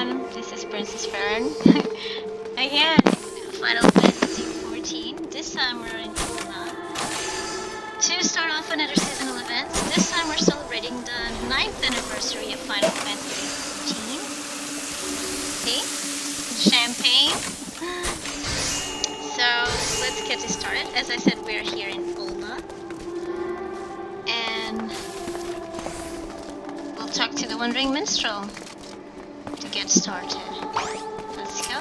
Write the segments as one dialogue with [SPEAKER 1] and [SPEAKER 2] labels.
[SPEAKER 1] everyone, this is Princess Farron. Again, Final Fantasy XIV. This time we're in Ulma to start off another seasonal event. This time we're celebrating the 9th anniversary of Final Fantasy XIV. See? Champagne. So let's get this started. As I said, we're here in Ulma. And we'll talk to the Wandering Minstrel to get started. Let's go.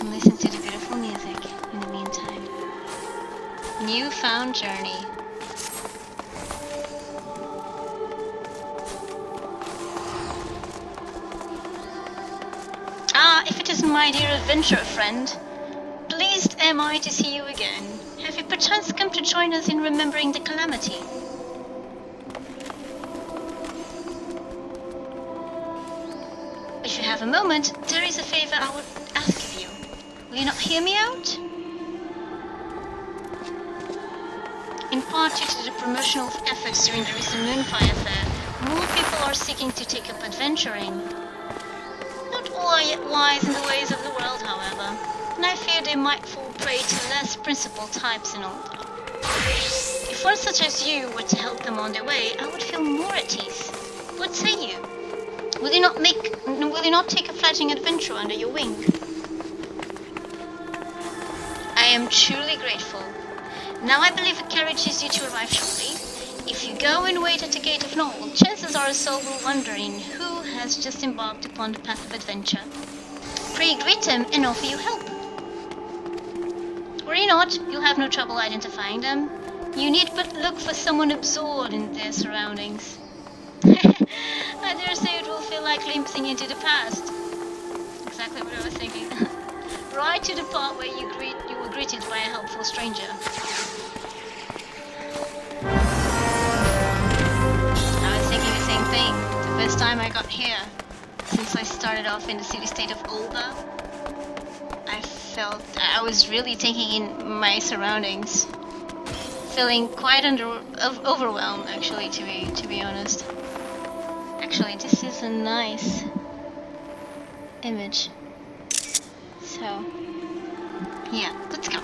[SPEAKER 1] And listen to the beautiful music in the meantime. Newfound Journey. Ah, if it is my dear adventurer friend, pleased am I to see you again. Have you perchance come to join us in remembering the calamity? If you have a moment, there is a favor I would ask of you. Will you not hear me out? In part due to the promotion of efforts during the recent Moonfire Fair, more people are seeking to take up adventuring. Not all are yet wise in the ways of the world, however, and I fear they might fall prey to less principled types and all. If one such as you were to help them on their way, I would feel more at ease. What say you? Will you not take a fledgling adventurer under your wing? I am truly grateful. Now I believe a carriage is due to arrive shortly. If you go and wait at the gate of Knoll, chances are a soul will wonder in who has just embarked upon the path of adventure. Pray greet them and offer you help. Worry not, you'll have no trouble identifying them. You need but look for someone absorbed in their surroundings. I dare say it will feel like glimpsing into the past. Exactly what I was thinking. Right to the part where you were greeted by a helpful stranger. I was thinking the same thing. The first time I got here, since I started off in the city-state of Ulma, I felt I was really taking in my surroundings, feeling quite overwhelmed, actually, to be honest. Actually, this is a nice image. So, yeah, let's go.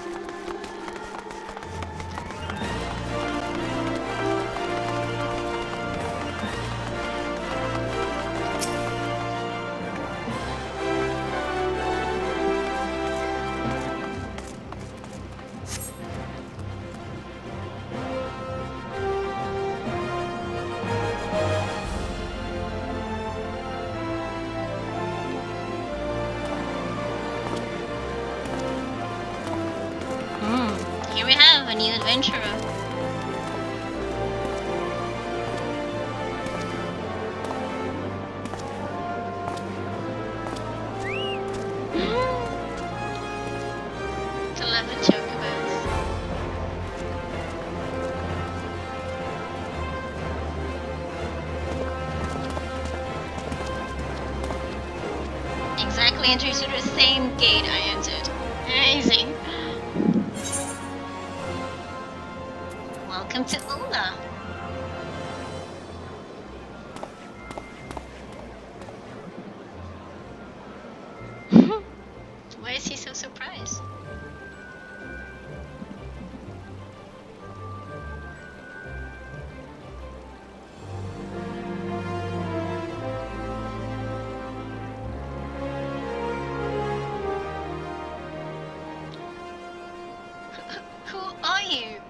[SPEAKER 1] Here we have a new adventurer. To love the chocobos. Exactly entered through the same gate I entered. Amazing. Welcome to Ulma. Why is he so surprised? Who are you?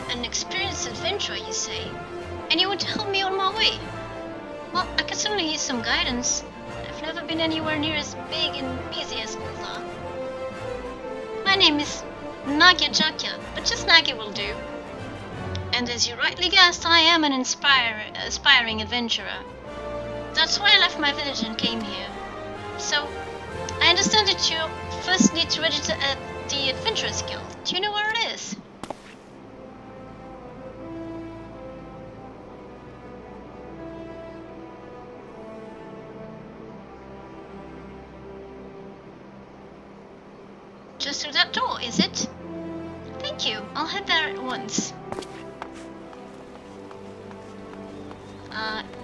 [SPEAKER 1] An experienced adventurer, you say? And you want to help me on my way? Well, I could certainly use some guidance. I've never been anywhere near as big and busy as Ulma. My name is Nagia, but just Nagia will do. And as you rightly guessed, I am an aspiring adventurer. That's why I left my village and came here. So, I understand that you first need to register at the Adventurers Guild. Do you know where it is? Just through that door, is it? Thank you. I'll head there at once.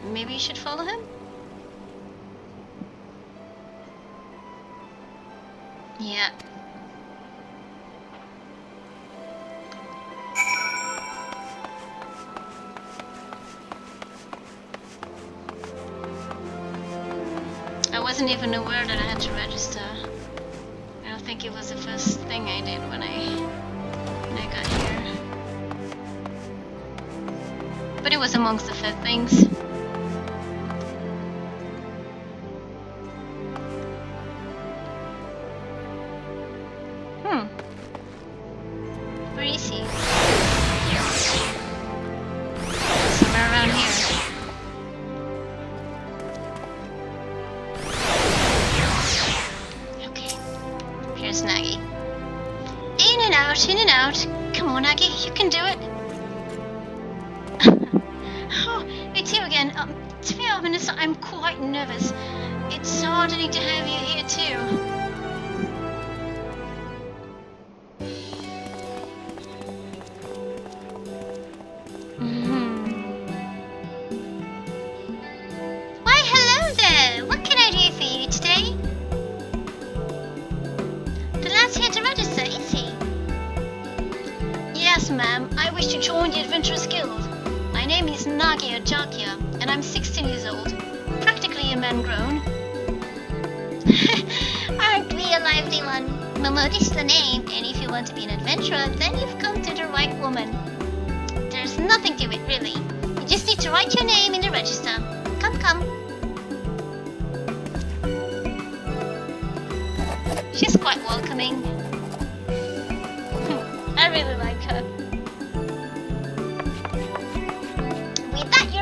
[SPEAKER 1] maybe you should follow him? Yeah. I wasn't even aware that I had to register. I don't think it was the first thing I did when I got here. But it was amongst the first things. Where is he? Somewhere around here. Okay. Here's Nagia. In and out, in and out. Come on, Nagia, you can do it. Oh, it's you again. To be honest, I'm quite nervous. It's heartening to have you here too. Nagia, and I'm 16 years old, practically a man grown. Aren't we a lively one? Momodi's the name, and if you want to be an adventurer, then you've come to the right woman. There's nothing to it, really. You just need to write your name in the register. Come, come. She's quite welcoming. I really like her.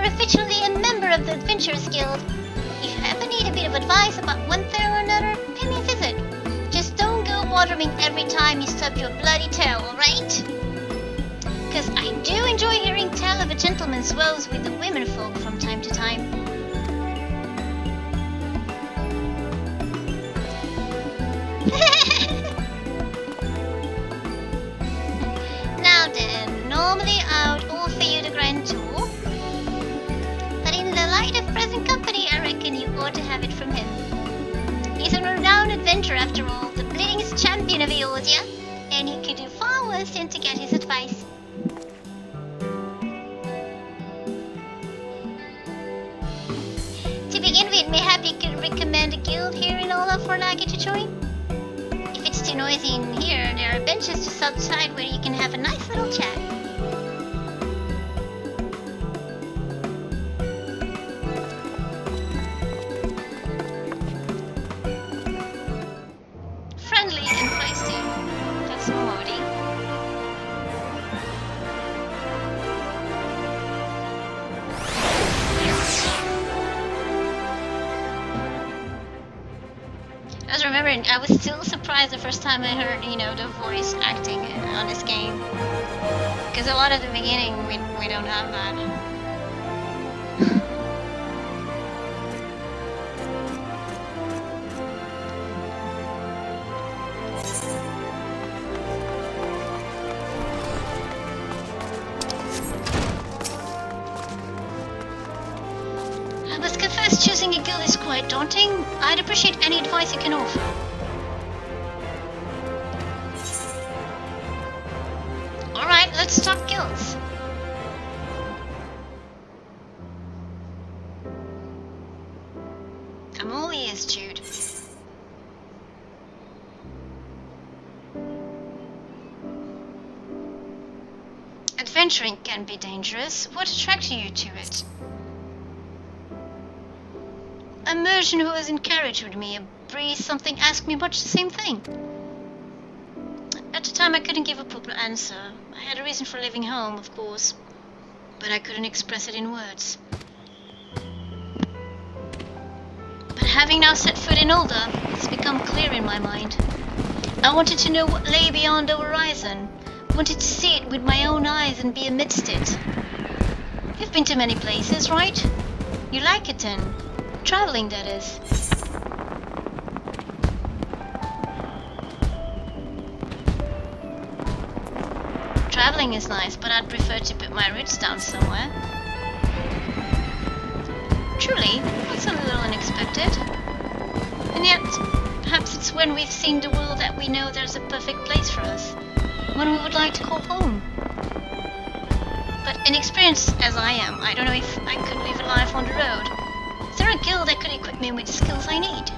[SPEAKER 1] Officially a member of the Adventurers Guild. If you ever need a bit of advice about one thing or another, pay me a visit. Just don't go watering every time you stub your bloody toe, alright? Cause I do enjoy hearing tell of a gentleman's woes with the women folk from time to time. Now then, normally I would offer you the grand tour. Present company, I reckon you ought to have it from him. He's a renowned adventurer after all, the bleedingest champion of Eorzea, and he could do far worse than to get his advice. To begin with, mayhap you could recommend a guild here in Olaf for Nagia to join? If it's too noisy in here, there are benches just outside where you can have a nice little chat. I was still surprised the first time I heard, the voice acting on this game. Because a lot of the beginning, we don't have that. I must confess, choosing a guild is quite daunting. I'd appreciate any advice you can offer. Alright, let's talk guilds. I'm all ears, Jude. Adventuring can be dangerous. What attracted you to it? A merchant who was in carriage with me, a breeze, something asked me much the same thing. At the time I couldn't give a proper answer. I had a reason for leaving home, of course, but I couldn't express it in words. But having now set foot in Older, it's become clear in my mind. I wanted to know what lay beyond the horizon, wanted to see it with my own eyes and be amidst it. You've been to many places, right? You like it then? Traveling, that is. Traveling is nice, but I'd prefer to put my roots down somewhere. Truly, that's a little unexpected. And yet, perhaps it's when we've seen the world that we know there's a perfect place for us, one we would like to call home. But inexperienced as I am, I don't know if I could live a life on the road. Is there a guild that could equip me with the skills I need?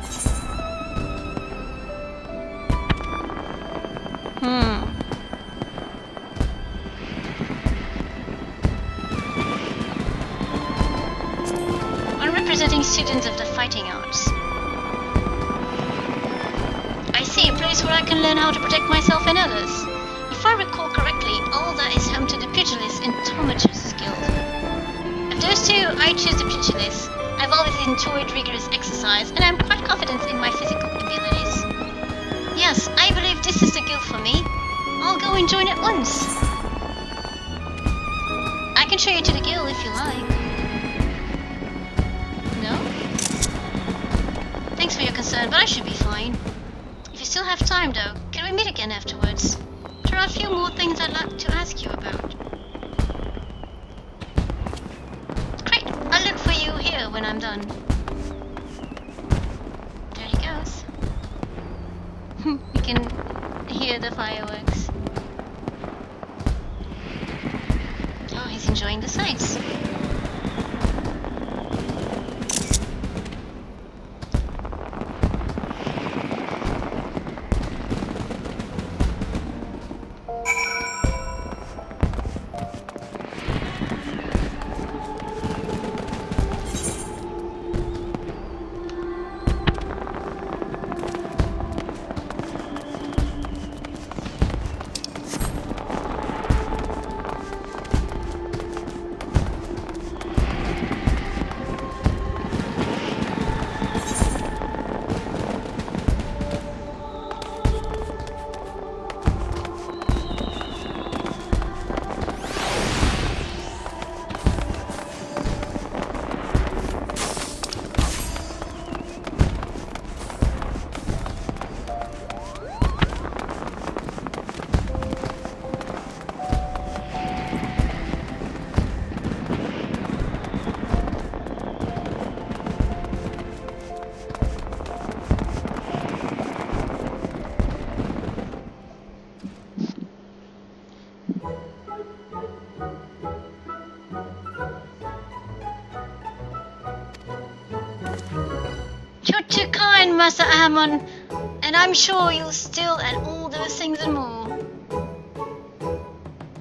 [SPEAKER 1] I'm representing students of the fighting arts. I see a place where I can learn how to protect myself and others. If I recall correctly, Alda is home to the pugilist and Tomatus guild. Of those two, I choose the pugilist. I've always enjoyed rigorous exercise, and I'm quite confident in my physical abilities. Yes, I believe this is the guild for me. I'll go and join at once. I can show you to the guild if you like. No? Thanks for your concern, but I should be fine. If you still have time though, can we meet again afterwards? There are a few more things I'd like to ask you about. Great, I'll look for you here when I'm done. There he goes. You can hear the fireworks. Oh, he's enjoying the sights. You're too kind, Master Amon, and I'm sure you'll still add all those things and more.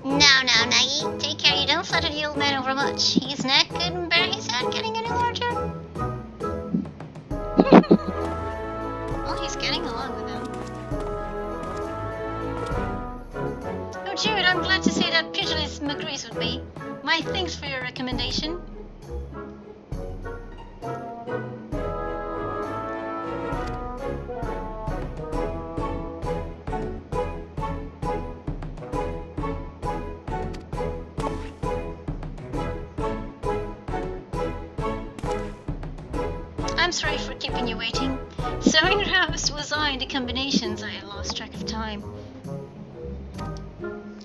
[SPEAKER 1] Now, Nagi, take care you don't flatter the old man over much. His neck couldn't bear his head getting any larger. Well, he's getting along with him. Oh, Jude, I'm glad to see that pugilism agrees with me. My thanks for your recommendation. I'm sorry for keeping you waiting. So engrossed was I in the combinations I lost track of time.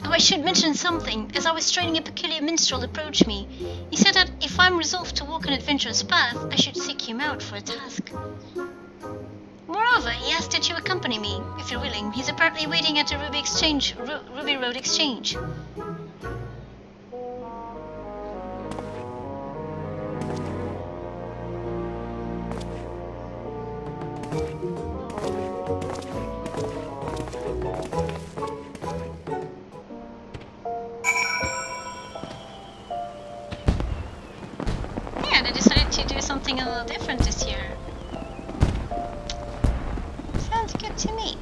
[SPEAKER 1] Oh, I should mention something. As I was training, a peculiar minstrel approached me. He said that if I'm resolved to walk an adventurous path, I should seek him out for a task. Moreover, he asked that you accompany me, if you're willing. He's apparently waiting at the Ruby Road Exchange. Yeah, they decided to do something a little different this year. Sounds good to me.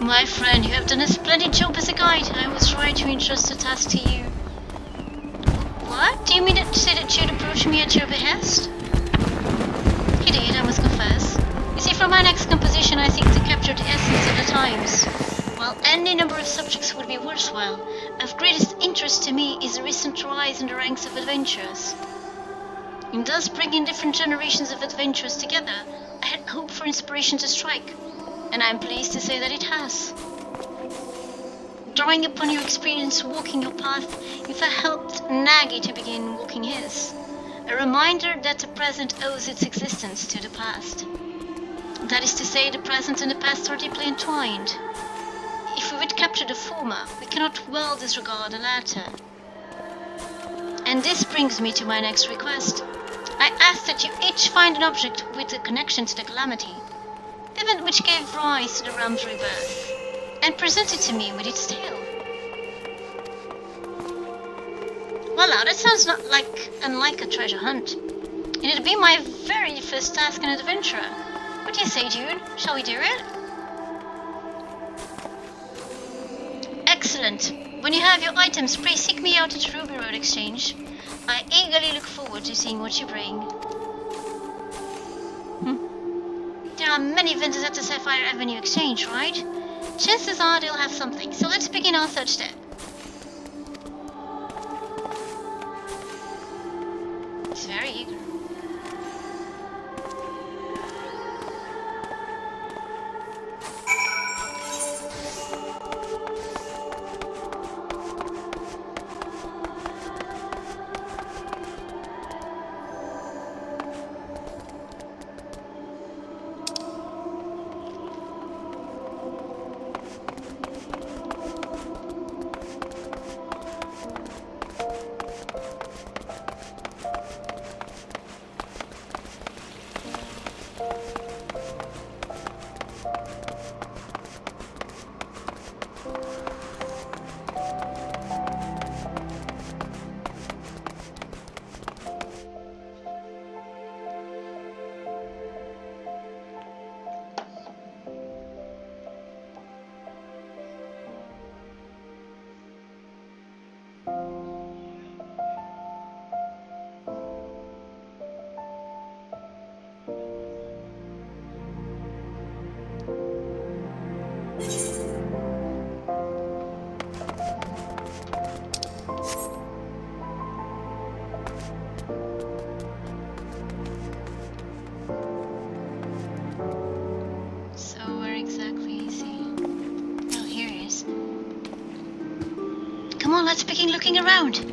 [SPEAKER 1] My friend, you have done a splendid job as a guide. I was right to entrust the task to you. What? Do you mean to say that Jude approached me at your behest? He did, I must confess. You see, for my next composition I seek to capture the essence of the times. While any number of subjects would be worthwhile, of greatest interest to me is the recent rise in the ranks of adventurers. In thus bringing different generations of adventurers together, I had hoped for inspiration to strike, and I am pleased to say that it has. Drawing upon your experience walking your path, you've helped Nagia to begin walking his. A reminder that the present owes its existence to the past. That is to say, the present and the past are deeply entwined. If we would capture the former, we cannot well disregard the latter. And this brings me to my next request. I ask that you each find an object with a connection to the calamity, the event which gave rise to the realm's rebirth, and present it to me with its tale. Well now, that sounds not unlike a treasure hunt. And it'd be my very first task in an adventurer. What do you say, Jude? Shall we do it? Excellent. When you have your items, pray seek me out at Ruby Road Exchange. I eagerly look forward to seeing what you bring. There are many vendors at the Sapphire Avenue Exchange, right? Chances are they'll have something, so let's begin our search there. It's very eager. Come on, let's begin looking around.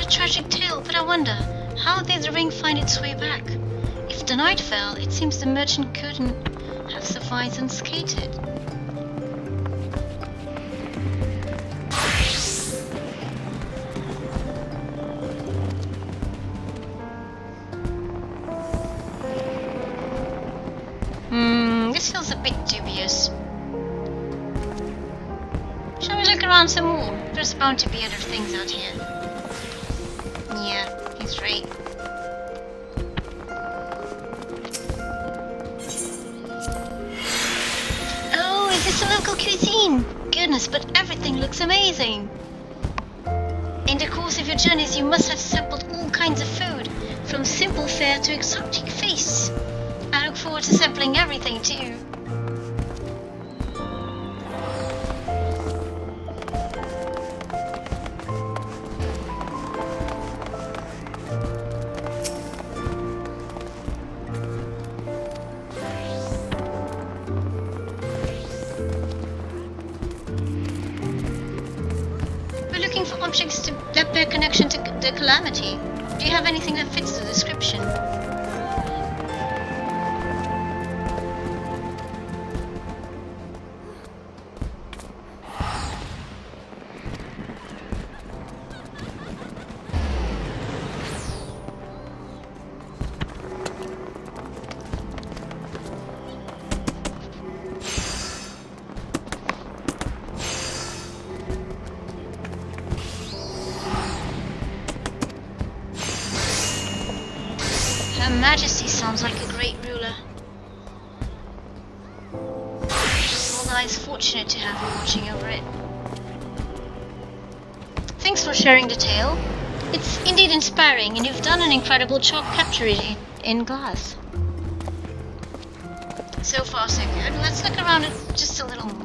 [SPEAKER 1] Tragic tale, but I wonder, how did the ring find its way back? If the night fell, it seems the merchant couldn't have survived unscathed. This feels a bit dubious. Shall we look around some more? There's bound to be other things out here. Yeah, he's right. Oh, is this a local cuisine? Goodness, but everything looks amazing. In the course of your journeys, you must have sampled all kinds of food, from simple fare to exotic feasts. I look forward to sampling everything too. looking for objects that bear connection to the calamity. Do you have anything that fits the description? Her Majesty sounds like a great ruler. Zelda is fortunate to have you watching over it. Thanks for sharing the tale. It's indeed inspiring, and you've done an incredible job capturing it in glass. So far, so good. Let's look around it just a little more.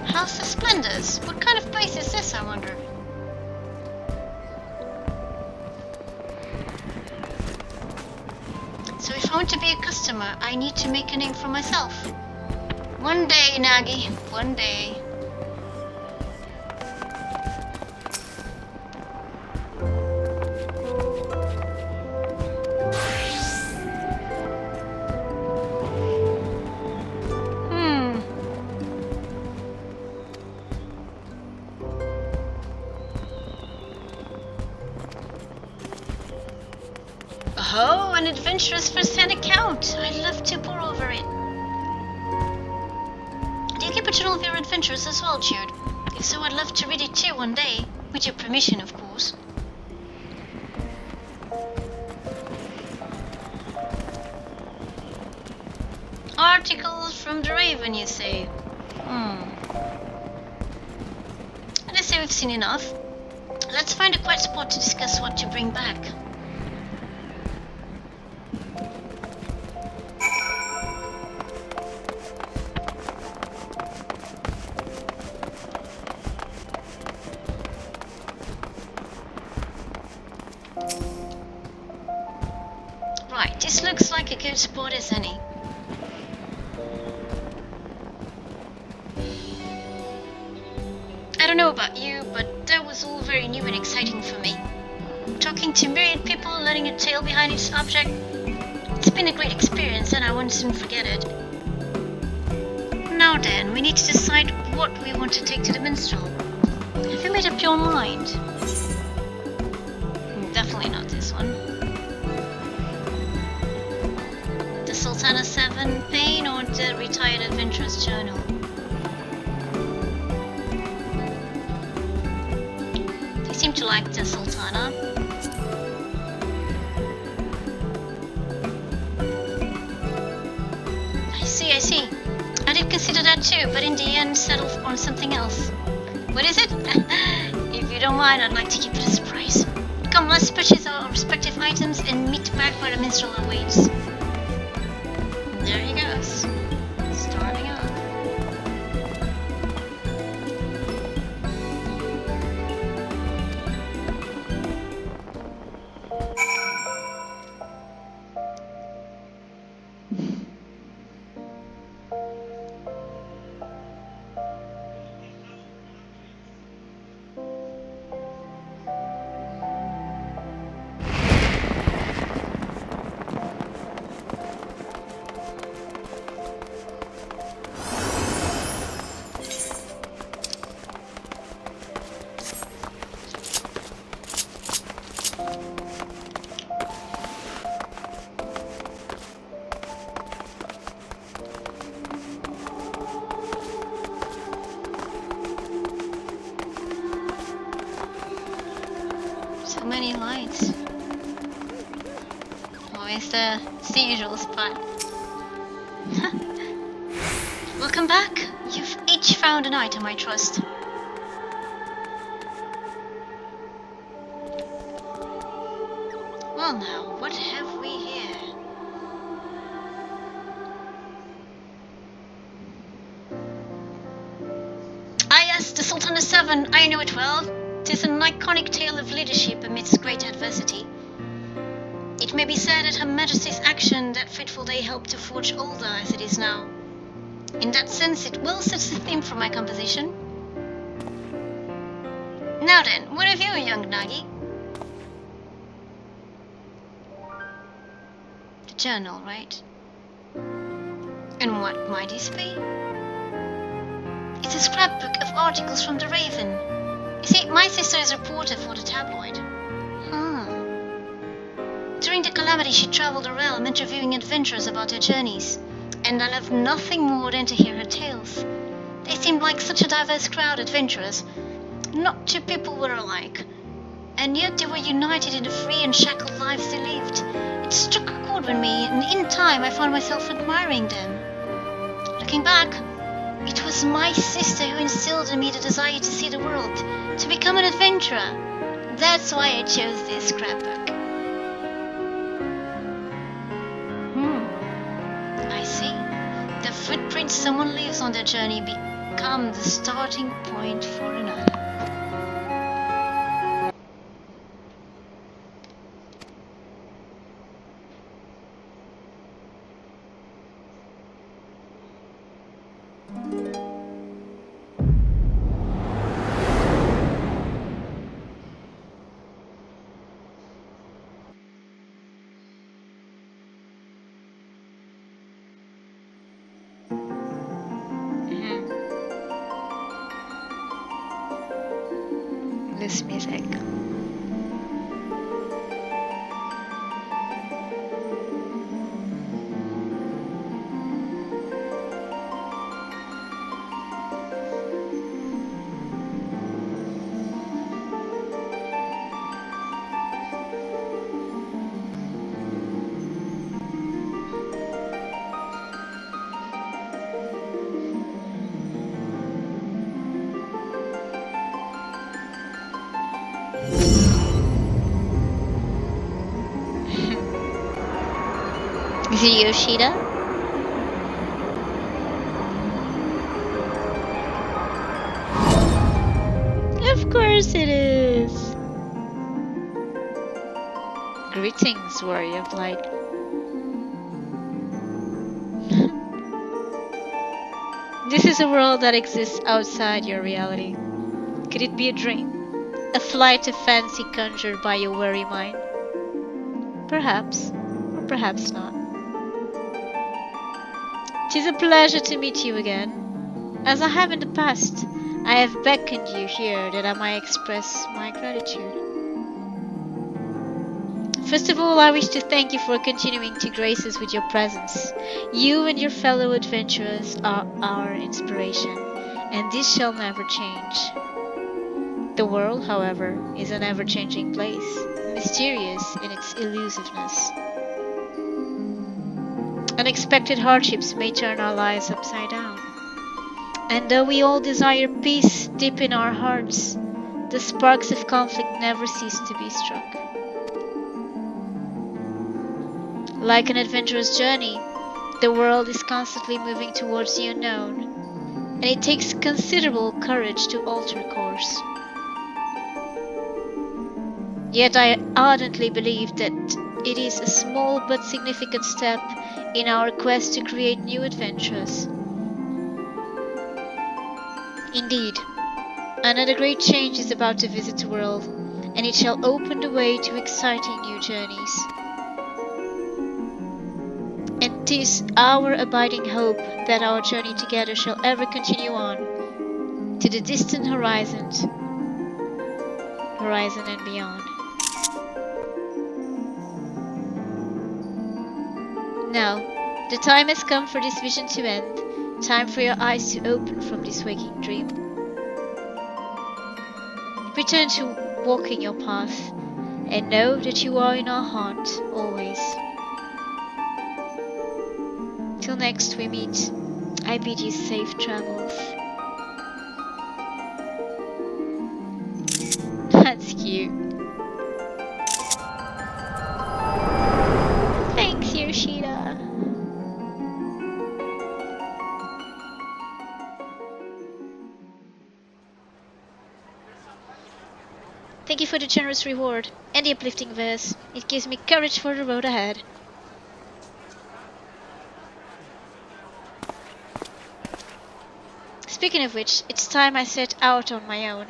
[SPEAKER 1] House of Splendors. What kind of place is this, I wonder? So if I want to be a customer, I need to make a name for myself. One day, Nagi. One day. Oh, an adventurous first-hand account! I'd love to pore over it. Do you keep a journal of your adventures as well, Jude? If so, I'd love to read it too one day. With your permission, of course. Articles from the Raven, you say? Let's say we've seen enough. Let's find a quiet spot to discuss what to bring back. Right, this looks like a good spot as any. I don't know about you, but that was all very new and exciting for me. Talking to myriad people, learning a tale behind each object. It's been a great experience and I won't soon forget it. Now then, we need to decide what we want to take to the minstrel. Have you made up your mind? Definitely not this one. The Sultana 7 Pain or the Retired Adventurer's Journal? They seem to like the Sultana. I see. I did consider that too, but in the end settled on something else. What is it? If you don't mind, I'd like to keep it a surprise. Come, let's purchase our respective items and meet back where the minstrel awaits. There he goes. Starting off. Many lights. Oh, it's the usual spot. Welcome back. You've each found an item, I trust. Well now, what have we here? Ah yes, the Sultana 7, I know it well. 'Tis an iconic tale of leadership amidst great adversity. It may be said that Her Majesty's action that fateful day helped to forge Ulda as it is now. In that sense, it well sets the theme for my composition. Now then, what of you, young Nagi? The journal, right? And what might this be? It's a scrapbook of articles from the Raven. You see, my sister is a reporter for the tabloid. During the calamity, she traveled the realm interviewing adventurers about their journeys, and I loved nothing more than to hear her tales. They seemed like such a diverse crowd, adventurers. Not two people were alike, and yet they were united in the free and shackled lives they lived. It struck a chord with me, and in time I found myself admiring them. Looking back, it was my sister who instilled in me the desire to see the world, to become an adventurer. That's why I chose this scrapbook. I see. The footprints someone leaves on their journey become the starting point for another. This music. Is it Yoshida? Of course it is! Greetings, warrior of light. This is a world that exists outside your reality. Could it be a dream? A flight of fancy conjured by your weary mind? Perhaps, or perhaps not. 'Tis a pleasure to meet you again. As I have in the past, I have beckoned you here that I might express my gratitude. First of all, I wish to thank you for continuing to grace us with your presence. You and your fellow adventurers are our inspiration, and this shall never change. The world, however, is an ever-changing place, mysterious in its elusiveness. Unexpected hardships may turn our lives upside down. And though we all desire peace deep in our hearts, the sparks of conflict never cease to be struck. Like an adventurous journey, the world is constantly moving towards the unknown, and it takes considerable courage to alter course. Yet I ardently believe that it is a small but significant step in our quest to create new adventures. Indeed, another great change is about to visit the world, and it shall open the way to exciting new journeys. And 'tis our abiding hope that our journey together shall ever continue on to the distant horizon and beyond. Now, the time has come for this vision to end, time for your eyes to open from this waking dream. Return to walking your path, and know that you are in our heart always. Till next we meet, I bid you safe travels. That's cute. Thanks, Yoshida. Thank you for
[SPEAKER 2] for the generous reward and the uplifting verse. It gives me courage for the road ahead. Speaking of which, it's time I set out on my own.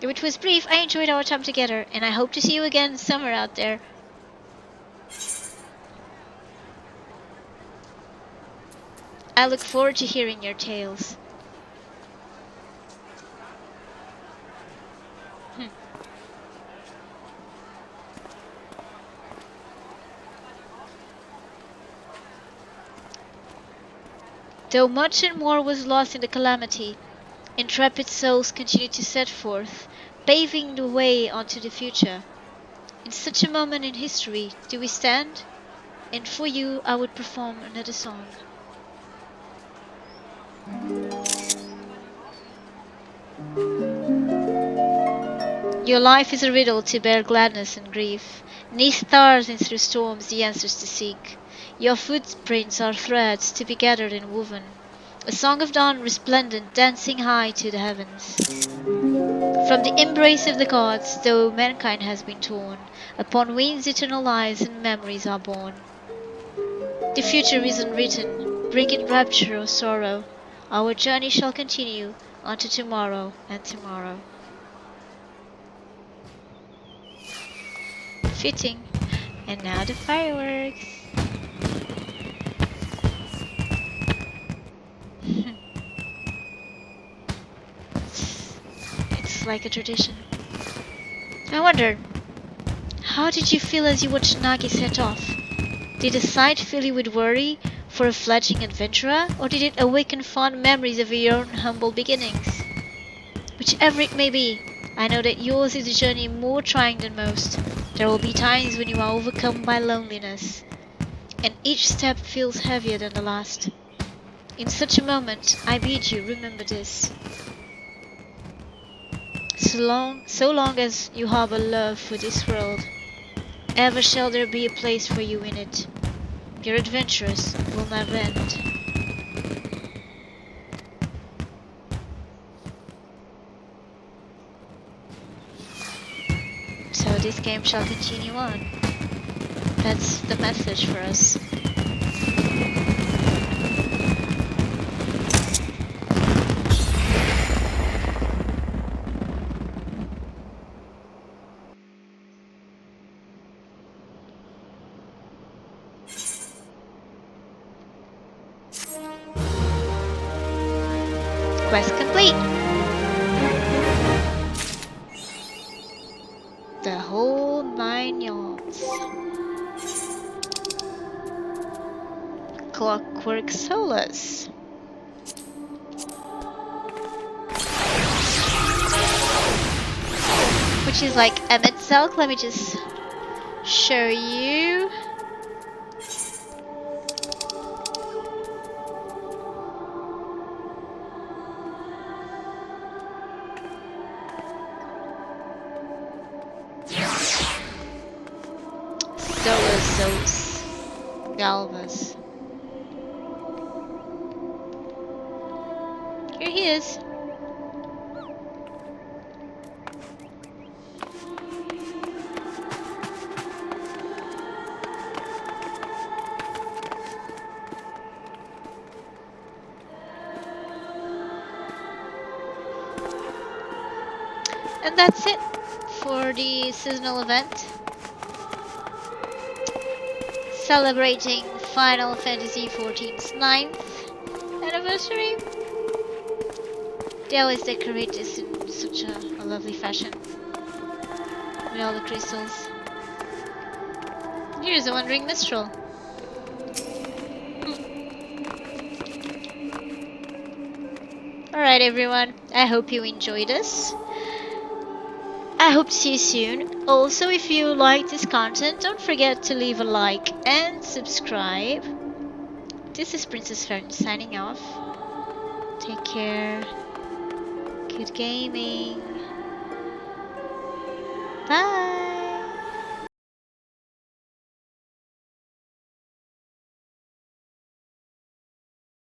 [SPEAKER 2] Though it was brief, I enjoyed our time together, and I hope to see you again somewhere out there. I look forward to hearing your tales. Though much and more was lost in the calamity, intrepid souls continued to set forth, paving the way onto the future. In such a moment in history do we stand, and for you I would perform another song. Your life is a riddle to bear gladness and grief, 'neath stars and through storms the answers to seek. Your footprints are threads to be gathered and woven, a song of dawn resplendent dancing high to the heavens. From the embrace of the gods, though mankind has been torn, upon wings eternal lies and memories are born. The future is unwritten, bring it rapture or sorrow. Our journey shall continue unto tomorrow and tomorrow. Fitting. And now the fireworks. It's like a tradition. I wonder, how did you feel as you watched Nagia set off? Did the sight fill you with worry for a fledgling adventurer, or did it awaken fond memories of your own humble beginnings? Whichever it may be, I know that yours is a journey more trying than most. There will be times when you are overcome by loneliness, and each step feels heavier than the last. In such a moment, I bid you remember this. So long as you harbor love for this world, ever shall there be a place for you in it. Your adventures will never end. So this game shall continue on. That's the message for us. Quest complete! The whole 9 yards. Clockwork Solus. Which is like Emmet Silk. Let me just show you. Solus, Galvas. Here he is. And that's it for the seasonal event. Celebrating Final Fantasy XIV's 9th anniversary. They always decorate this in such a lovely fashion. With all the crystals. Here's a wandering minstrel. Alright everyone, I hope you enjoyed this. I hope to see you soon. Also, if you like this content, don't forget to leave a like and subscribe. This is Princess Farron signing off. Take care. Good gaming. Bye.